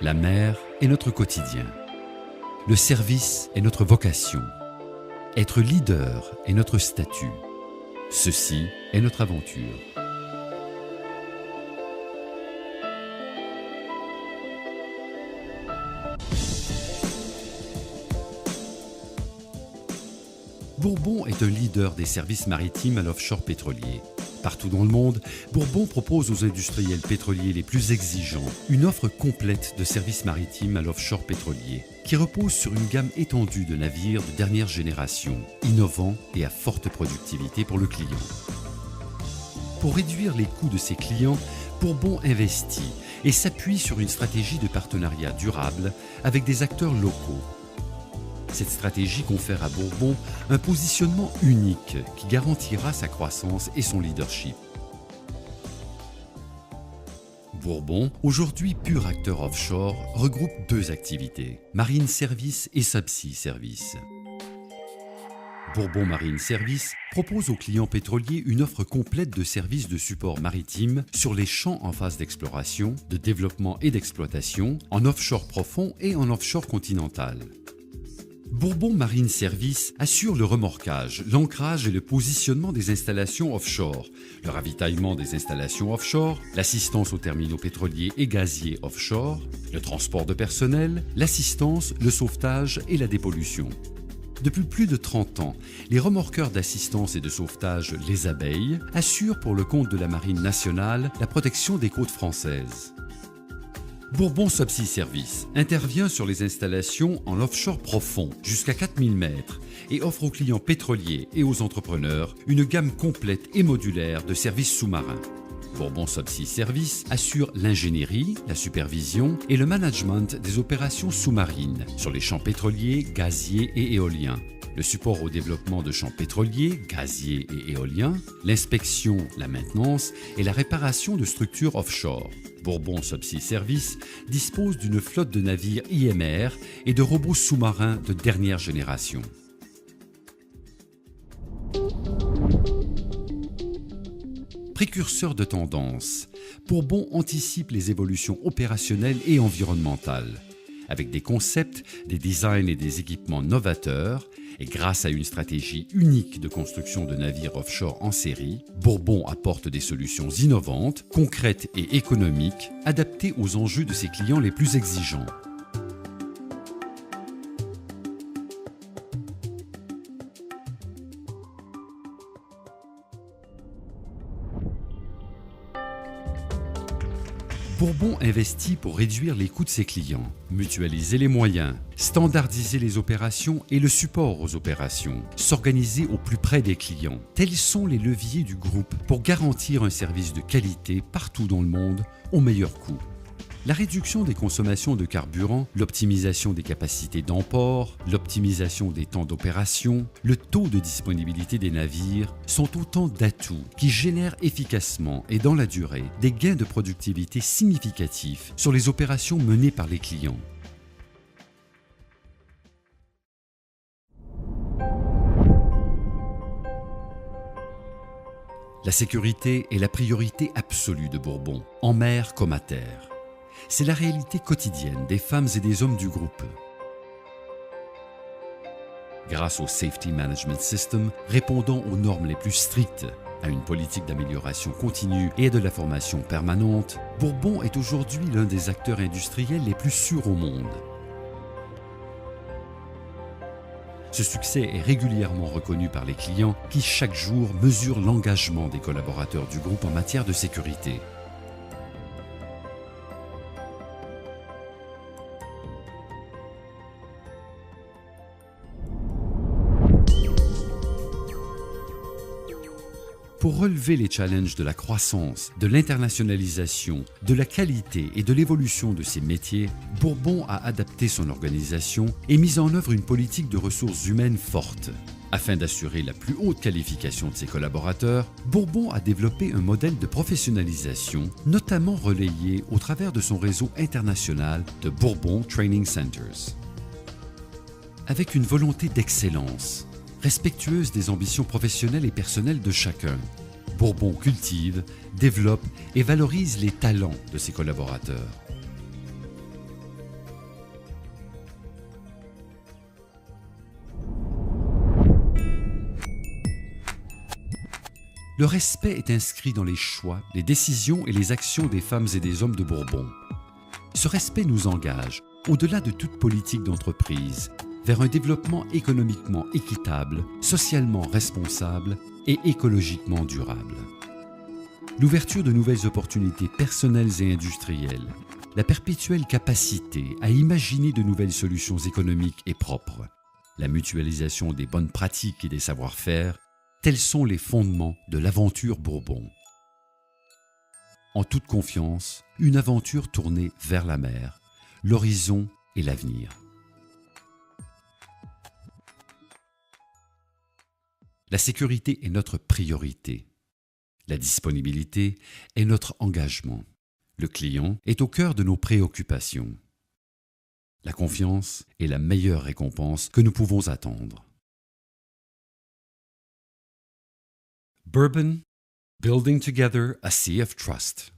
La mer est notre quotidien. Le service est notre vocation. Être leader est notre statut. Ceci est notre aventure. Bourbon est un leader des services maritimes à l'offshore pétrolier. Partout dans le monde, Bourbon propose aux industriels pétroliers les plus exigeants une offre complète de services maritimes à l'offshore pétrolier, qui repose sur une gamme étendue de navires de dernière génération, innovants et à forte productivité pour le client. Pour réduire les coûts de ses clients, Bourbon investit et s'appuie sur une stratégie de partenariat durable avec des acteurs locaux. Cette stratégie confère à Bourbon un positionnement unique qui garantira sa croissance et son leadership. Bourbon, aujourd'hui pur acteur offshore, regroupe deux activités, Marine Services et Subsea Services. Bourbon Marine Services propose aux clients pétroliers une offre complète de services de support maritime sur les champs en phase d'exploration, de développement et d'exploitation, en offshore profond et en offshore continental. Bourbon Marine Services assure le remorquage, l'ancrage et le positionnement des installations offshore, le ravitaillement des installations offshore, l'assistance aux terminaux pétroliers et gaziers offshore, le transport de personnel, l'assistance, le sauvetage et la dépollution. Depuis plus de 30 ans, les remorqueurs d'assistance et de sauvetage Les Abeilles assurent pour le compte de la Marine nationale la protection des côtes françaises. Bourbon Subsea Services intervient sur les installations en offshore profond jusqu'à 4000 mètres et offre aux clients pétroliers et aux entrepreneurs une gamme complète et modulaire de services sous-marins. Bourbon Subsea Services assure l'ingénierie, la supervision et le management des opérations sous-marines sur les champs pétroliers, gaziers et éoliens, le support au développement de champs pétroliers, gaziers et éoliens, l'inspection, la maintenance et la réparation de structures offshore. Bourbon Subsea Services dispose d'une flotte de navires IMR et de robots sous-marins de dernière génération. Précurseur de tendance, Bourbon anticipe les évolutions opérationnelles et environnementales. Avec des concepts, des designs et des équipements novateurs, et grâce à une stratégie unique de construction de navires offshore en série, Bourbon apporte des solutions innovantes, concrètes et économiques, adaptées aux enjeux de ses clients les plus exigeants. Bourbon investit pour réduire les coûts de ses clients, mutualiser les moyens, standardiser les opérations et le support aux opérations, s'organiser au plus près des clients. Tels sont les leviers du groupe pour garantir un service de qualité partout dans le monde au meilleur coût. La réduction des consommations de carburant, l'optimisation des capacités d'emport, l'optimisation des temps d'opération, le taux de disponibilité des navires sont autant d'atouts qui génèrent efficacement et dans la durée des gains de productivité significatifs sur les opérations menées par les clients. La sécurité est la priorité absolue de Bourbon, en mer comme à terre. C'est la réalité quotidienne des femmes et des hommes du groupe. Grâce au Safety Management System, répondant aux normes les plus strictes, à une politique d'amélioration continue et à de la formation permanente, Bourbon est aujourd'hui l'un des acteurs industriels les plus sûrs au monde. Ce succès est régulièrement reconnu par les clients qui, chaque jour, mesurent l'engagement des collaborateurs du groupe en matière de sécurité. Pour relever les challenges de la croissance, de l'internationalisation, de la qualité et de l'évolution de ses métiers, Bourbon a adapté son organisation et mis en œuvre une politique de ressources humaines forte. Afin d'assurer la plus haute qualification de ses collaborateurs, Bourbon a développé un modèle de professionnalisation, notamment relayé au travers de son réseau international de Bourbon Training Centers. Avec une volonté d'excellence, respectueuse des ambitions professionnelles et personnelles de chacun, Bourbon cultive, développe et valorise les talents de ses collaborateurs. Le respect est inscrit dans les choix, les décisions et les actions des femmes et des hommes de Bourbon. Ce respect nous engage, au-delà de toute politique d'entreprise, vers un développement économiquement équitable, socialement responsable et écologiquement durable. L'ouverture de nouvelles opportunités personnelles et industrielles, la perpétuelle capacité à imaginer de nouvelles solutions économiques et propres, la mutualisation des bonnes pratiques et des savoir-faire, tels sont les fondements de l'aventure Bourbon. En toute confiance, une aventure tournée vers la mer, l'horizon et l'avenir. La sécurité est notre priorité. La disponibilité est notre engagement. Le client est au cœur de nos préoccupations. La confiance est la meilleure récompense que nous pouvons attendre. Bourbon, building together a sea of trust.